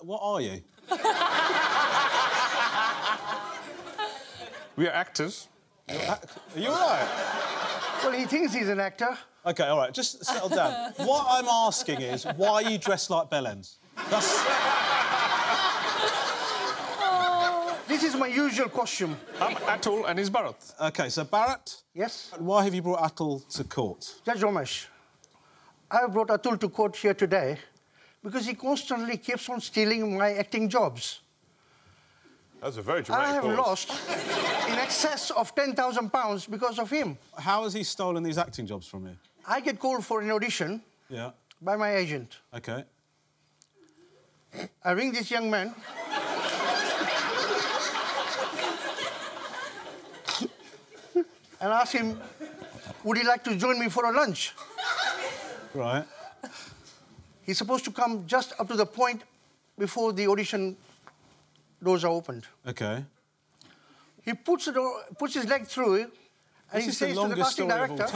What are you? We are actors. Are you all right? Well, he thinks he's an actor. OK, all right, just settle down. What I'm asking is, why are you dressed like bellends? That's... This is my usual costume. I'm Atul and he's Bharat. OK, so Bharat? Yes? Why have you brought Atul to court? Judge Romesh, I have brought Atul to court here today because he constantly keeps on stealing my acting jobs. That's a very dramatic I have pause. lost in excess of £10,000 because of him. How has he stolen these acting jobs from you? I get called for an audition by my agent. OK. I ring this young man. And ask him, would he like to join me for a lunch? Right. He's supposed to come just up to the point before the audition doors are opened. OK. He puts his leg through it, and he says to the casting director...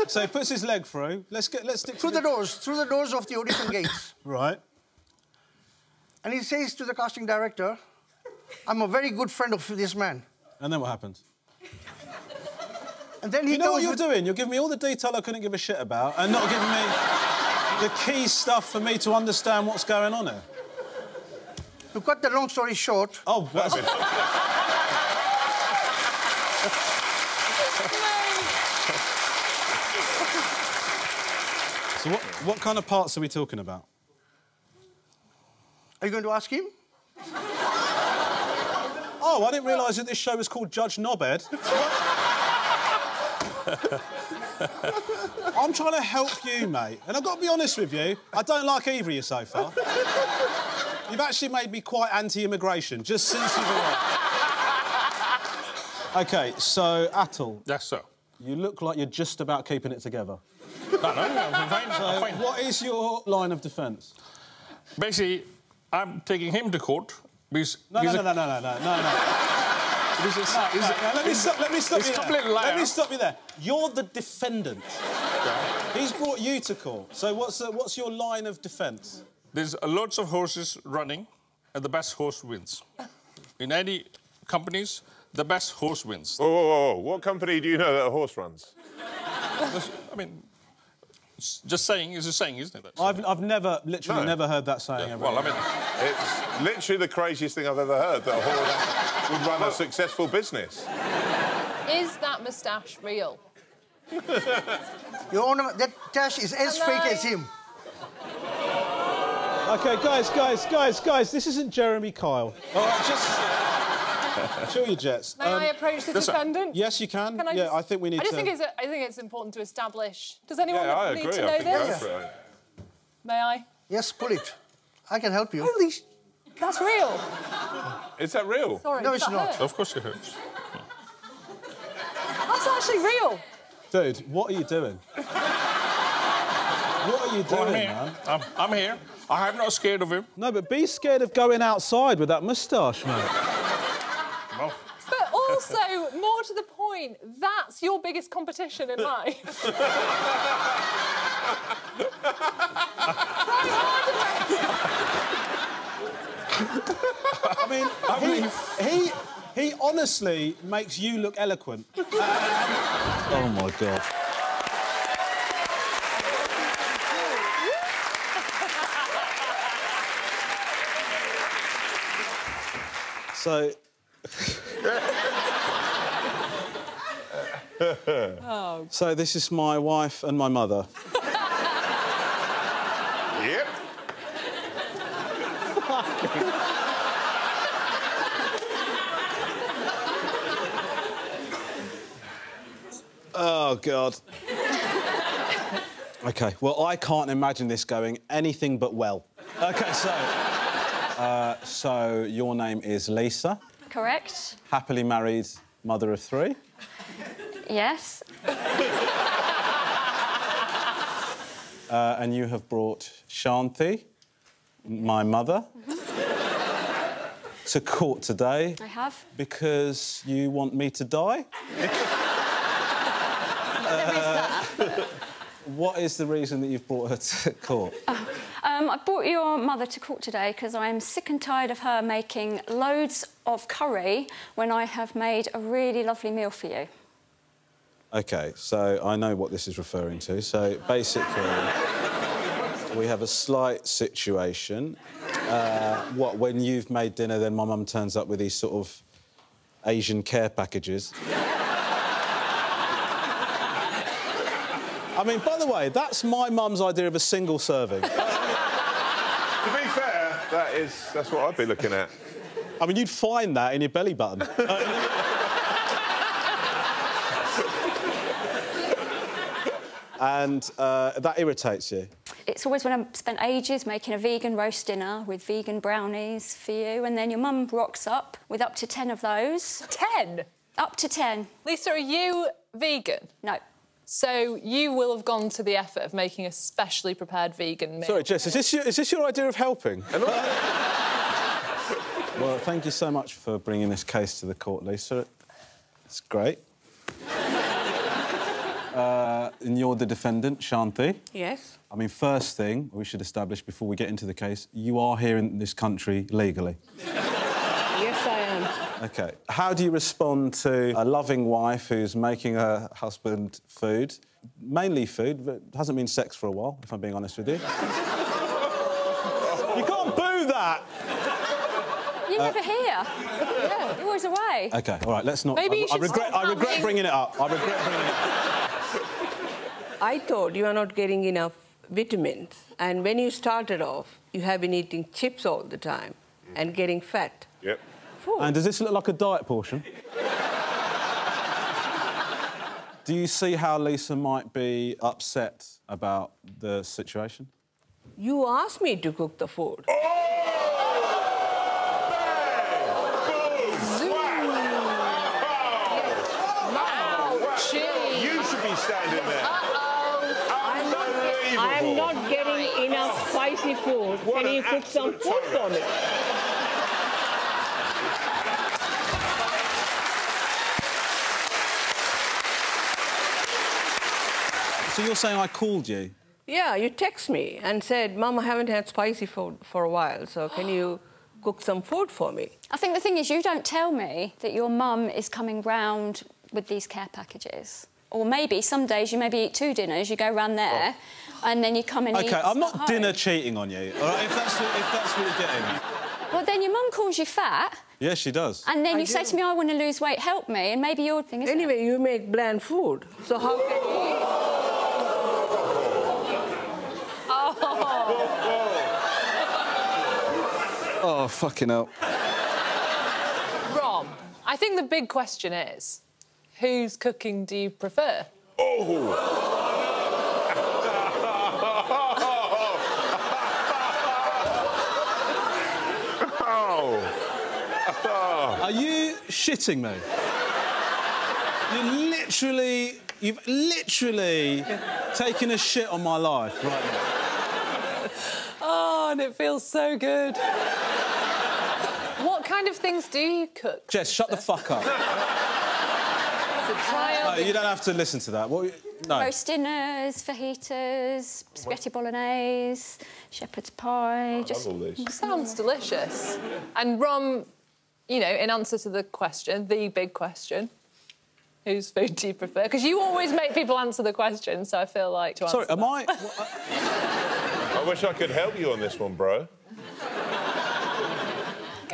So he puts his leg through. Let's stick through the doors of the audition gates. Right. And he says to the casting director, I'm a very good friend of this man. And then what happens? And then he You know what you're doing? You're giving me all the detail I couldn't give a shit about and not giving me the key stuff for me to understand what's going on here. To cut the long story short... Oh, that's it. So what kind of parts are we talking about? Are you going to ask him? Oh, I didn't realise that this show was called Judge Knobhead. I'm trying to help you, mate. And I've got to be honest with you, I don't like either of you so far. You've actually made me quite anti-immigration, just since you've arrived. OK, so, Atul. Yes, sir. You look like you're just about keeping it together. No, I'm fine. I'm fine. What is your line of defence? Basically, I'm taking him to court because... No. Let me stop you there. You're the defendant. Yeah. He's brought you to court. So what's your line of defence? There's lots of horses running, and the best horse wins. In any companies, the best horse wins. Whoa. What company do you know that a horse runs? I mean, just saying is a saying, isn't it? I've never heard that saying ever. Well, I mean... It's literally the craziest thing I've ever heard, that a horse would run a successful business. Is that moustache real? Your Honour, that tash is as fake as him. OK, guys, this isn't Jeremy Kyle. All right, just... chill your jets. May I approach the defendant? Yes, you can. I think we need to... I think it's important to establish... Does anyone need agree. to know this? May I? Yes, pull it. I can help you. Holy that's real. Is that real? Sorry, no, it's not. Of course it hurts. That's actually real. Dude, what are you doing? What are you doing, man? I'm here. I'm not scared of him. No, but be scared of going outside with that moustache, mate. Well. But also, more to the point, that's your biggest competition in life. I mean, he honestly makes you look eloquent. Oh, my God. So... Oh. So this is my wife and my mother. Yep. Oh, God. OK, well, I can't imagine this going anything but well. OK, so your name is Lisa? Correct. Happily married, mother of 3? Yes. And you have brought Shanti, my mother, to court today. I have. Because you want me to die? There is that. What is the reason that you've brought her to court? I brought your mother to court today because I am sick and tired of her making loads of curry when I have made a really lovely meal for you. OK, so I know what this is referring to. So, basically, we have a slight situation. What, when you've made dinner, then my mum turns up with these sort of Asian care packages. I mean, by the way, that's my mum's idea of a single serving. To be fair, that's what I'd be looking at. I mean, you'd find that in your belly button. And that irritates you? It's always when I've spent ages making a vegan roast dinner with vegan brownies for you, and then your mum rocks up with up to 10 of those. 10? Up to 10. Lisa, are you vegan? No. So you will have gone to the effort of making a specially prepared vegan meal. Sorry, Jess, is this your idea of helping? Well, thank you so much for bringing this case to the court, Lisa. It's great. And you're the defendant, Shanti. Yes. I mean, first thing we should establish before we get into the case, you are here in this country legally. Yes, I am. OK. How do you respond to a loving wife who's making her husband food? Mainly food, but hasn't been sex for a while, if I'm being honest with you. You can't boo that! You're never here. Yeah, you're always away. OK, all right, let's not... Maybe you should I regret bringing it up. I regret bringing it up. I thought you are not getting enough vitamins. And when you started off, you have been eating chips all the time and getting fat. Yep. And does this look like a diet portion? Do you see how Lisa might be upset about the situation? You asked me to cook the food. You should be standing there. I'm not getting enough spicy food. Can you cook some food for me? So you're saying I called you? Yeah, you text me and said, Mum, I haven't had spicy food for a while, so can you cook some food for me? I think the thing is, you don't tell me that your mum is coming round with these care packages. Or maybe some days you maybe eat 2 dinners, you go round there, and then you come and eat. OK, I'm not at home. dinner cheating on you, all right, if that's what you're getting. Well, then your mum calls you fat. Yes, she does. And then you say to me, I want to lose weight, help me, and maybe your thing is... Anyway, you make bland food, so how can you eat? Oh, fucking hell. Rom, I think the big question is, whose cooking do you prefer? Are you shitting me? You've literally taken a shit on my life right now. Oh, and it feels so good. What kind of things do you cook? Jess, shut the fuck up. It's a trial. No, you don't have to listen to that. No. Roast dinners, fajitas, spaghetti bolognese, shepherd's pie... Love all this. Sounds delicious. And Rom, you know, in answer to the question, the big question, whose food do you prefer? Because you always make people answer the question, so I feel like to answer Sorry, am I... I wish I could help you on this one, bro.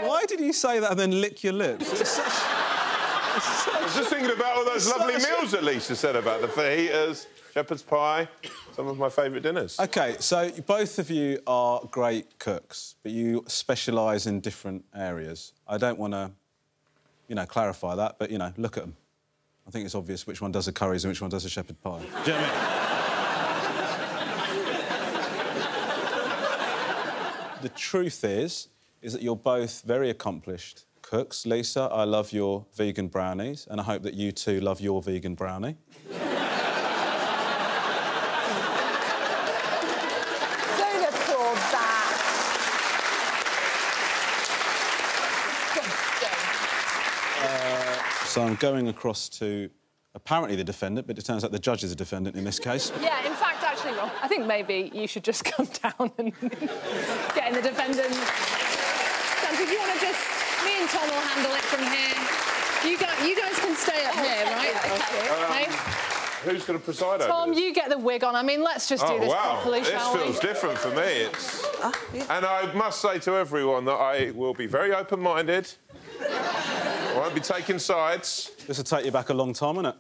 Why did you say that and then lick your lips? I was just thinking about all those lovely meals that Lisa said about the fajitas, shepherd's pie, some of my favourite dinners. OK, so both of you are great cooks, but you specialise in different areas. I don't want to, you know, clarify that, but, you know, look at them. I think it's obvious which one does the curries and which one does the shepherd pie. Do you know what I mean? The truth is that you're both very accomplished cooks. Lisa, I love your vegan brownies, and I hope that you two love your vegan brownie. Don't applaud that. So I'm going across to apparently the defendant, but it turns out the judge is a defendant in this case. Yeah, in fact, actually, actually wrong. I think maybe you should just come down and get in the defendant's stance. If you want to just... Me and Tom will handle it from here. You guys can stay up here, right? Okay. Who's going to preside over Tom, this? you get the wig on. I mean, let's just do this properly, shall we? This feels different for me. And I must say to everyone that I will be very open-minded. I won't be taking sides. This will take you back a long time, won't it?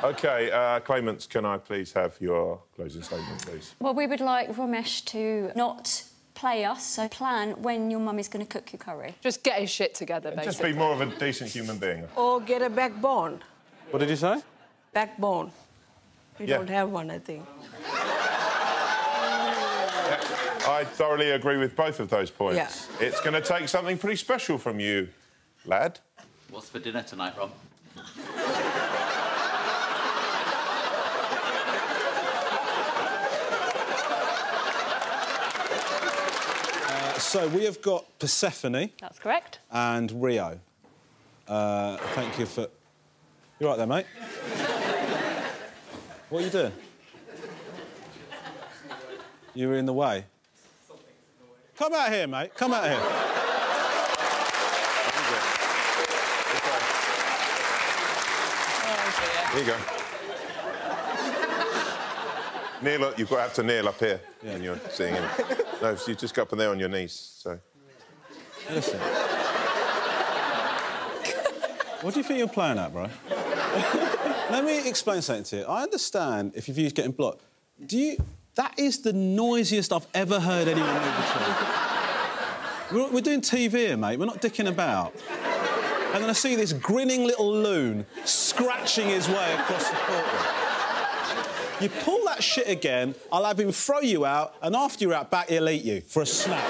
OK, claimants, can I please have your closing statement, please? Well, we would like Romesh to not play us, so plan when your mum is going to cook your curry. Just get his shit together, basically. Just be more of a decent human being. Or get a backbone. What did you say? Backbone. You don't have one, I think. I thoroughly agree with both of those points. Yeah. It's going to take something pretty special from you, lad. What's for dinner tonight, Rom? So we have got Persephone. That's correct. And Rio. Thank you for... You right there, mate? What are you doing? You were in the way. Come out here, mate. Come out here. Here you go. Kneel up. You've got to have to kneel up here when you're sitting in it. No, so you just go up and there on your knees, so... Listen. What do you think you're playing at, bro? Let me explain something to you. I understand if your view's getting blocked. That is the noisiest I've ever heard anyone make before. We're doing TV here, mate. We're not dicking about. And then I see this grinning little loon scratching his way across the courtroom. You pull that shit again, I'll have him throw you out, and after you're out back, he'll eat you for a snack.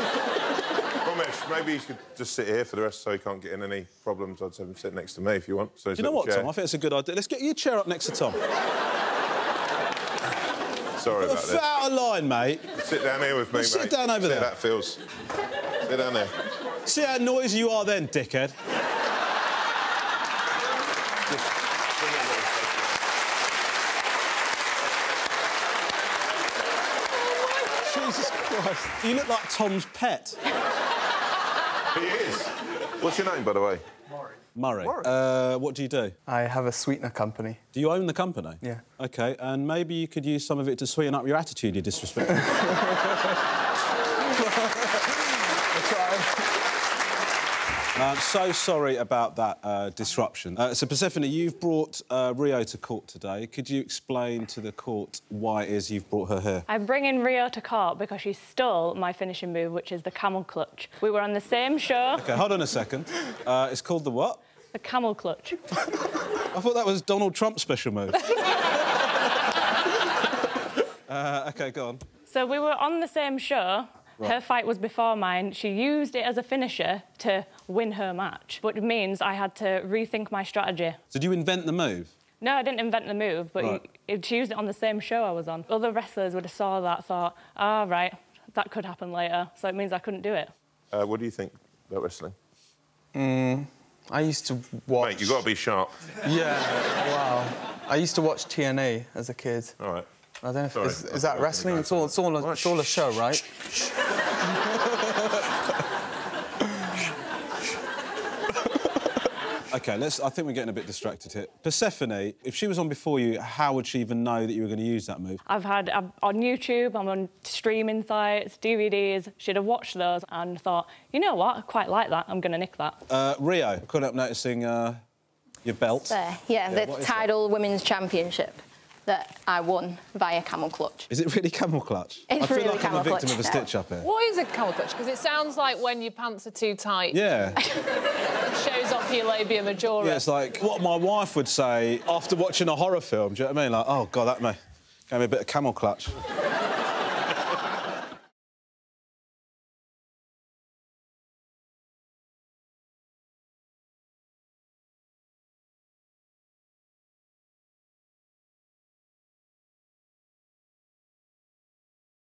Romesh, maybe you should just sit here for the rest so he can't get in any problems. I'd have him sit next to me if you want. So do you know what, chair. Tom? I think it's a good idea. Let's get your chair up next to Tom. Sorry about that. Out of line, mate. Sit down here with me, mate. Sit down over there. See how that feels. Sit down there. See how noisy you are then, dickhead. Jesus Christ. You look like Tom's pet. He is. What's your name, by the way? Murray. What do you do? I have a sweetener company. Do you own the company? Yeah. OK, and maybe you could use some of it to sweeten up your attitude, you disrespectful. I'm so sorry about that disruption. So, Persephone, you've brought Rio to court today. Could you explain to the court why it is you've brought her here? I'm bringing Rio to court because she stole my finishing move, which is the camel clutch. We were on the same show. OK, hold on a second. It's called the what? The camel clutch. I thought that was Donald Trump's special move. OK, go on. So we were on the same show. Right. Her fight was before mine. She used it as a finisher to win her match, but it means I had to rethink my strategy. So did you invent the move? No, I didn't invent the move, but right. she used it on the same show I was on. Other wrestlers would have saw that, thought, right, that could happen later, so it means I couldn't do it. What do you think about wrestling? I used to watch... Mate, you've got to be sharp. Yeah, wow. I used to watch TNA as a kid. All right. I don't know if... Is that wrestling? It's all a show, right? OK, I think we're getting a bit distracted here. Persephone, if she was on before you, how would she even know that you were going to use that move? I'm on YouTube, I'm on streaming sites, DVDs. She'd have watched those and thought, you know what, I quite like that, I'm going to nick that. Rio, I couldn't help noticing your belt. There, yeah, the Tidal Women's Championship that I won via camel clutch. Is it really camel clutch? It's I feel really like I'm a victim of a clutch. stitch-up here. What is a camel clutch? Because it sounds like when your pants are too tight. Yeah. It shows off your labia majora. Yeah, it's like what my wife would say after watching a horror film. Do you know what I mean? Like, oh, God, that gave me a bit of camel clutch.